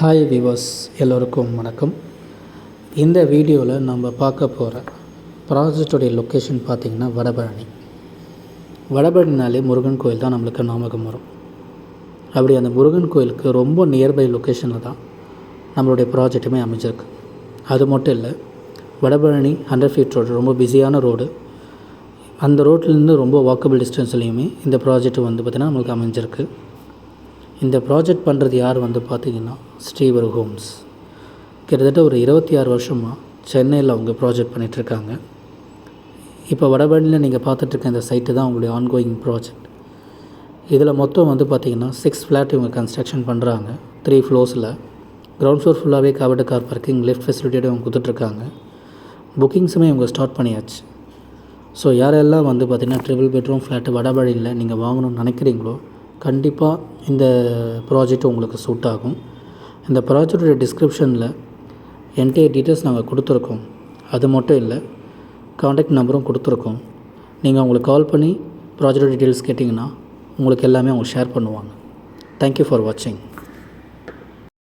Hi viewers, எல்லோருக்கும் வணக்கம். இந்த வீடியோவில் நம்ம பார்க்க போகிற ப்ராஜெக்டோடைய லொக்கேஷன் பார்த்திங்கன்னா வடபழனி. வடபழனினாலே முருகன் கோயில் தான் நம்மளுக்கு ஞாபகம் வரும். அப்படி அந்த முருகன் கோயிலுக்கு ரொம்ப நியர்பை லொக்கேஷனில் தான் நம்மளுடைய ப்ராஜெக்ட்டுமே அமைஞ்சிருக்கு. அது மட்டும் இல்லை, வடபழனி 100 ஃபீட் ரோடு ரொம்ப பிஸியான ரோடு. அந்த ரோட்லேருந்து ரொம்ப வாக்கபிள் டிஸ்டன்ஸ்லேயுமே இந்த ப்ராஜெக்ட் பார்த்திங்கன்னா நம்மளுக்கு அமைஞ்சிருக்கு. இந்த ப்ராஜெக்ட் பண்ணுறது யார் பார்த்திங்கன்னா ஸ்ரீவரு ஹோம்ஸ். கிட்டத்தட்ட ஒரு 26 வருஷமாக சென்னையில் அவங்க ப்ராஜெக்ட் பண்ணிகிட்ருக்காங்க. இப்போ வடபழனியில் நீங்கள் பார்த்துட்ருக்க இந்த சைட்டு தான் அவங்களுடைய ஆன்கோயிங் ப்ராஜெக்ட். இதில் மொத்தம் பார்த்திங்கன்னா 6 ஃப்ளாட் இவங்க கன்ஸ்ட்ரக்ஷன் பண்ணுறாங்க. 3 ஃப்ளோர்ஸில் கிரவுண்ட் ஃப்ளோர் ஃபுல்லாகவே கவர்டு கார் பார்க்கிங், லிஃப்ட் ஃபெசிலிட்டியோடு அவங்க கொடுத்துட்ருக்காங்க. புக்கிங்ஸுமே இவங்க ஸ்டார்ட் பண்ணியாச்சு. ஸோ யாரெல்லாம் பார்த்திங்கன்னா ட்ரிபிள் பெட்ரூம் ஃப்ளாட்டு வடபழனியில் நீங்கள் வாங்கணும்னு நினைக்கிறீங்களோ கண்டிப்பாக இந்த ப்ராஜெக்ட் உங்களுக்கு சூட் ஆகும். இந்த ப்ராஜெக்டோட டிஸ்கிரிப்ஷனில் என்டையர் டீட்டெயில்ஸ் நாங்கள் கொடுத்துருக்கோம். அது மட்டும் இல்லை, காண்டாக்ட் நம்பரும் கொடுத்துருக்கோம். நீங்கள் அவங்களுக்கு கால் பண்ணி ப்ராஜெக்டோட டீட்டெயில்ஸ் கேட்டிங்கன்னா உங்களுக்கு எல்லாமே அவங்க ஷேர் பண்ணுவாங்க. தேங்க்யூ ஃபார் வாட்சிங்.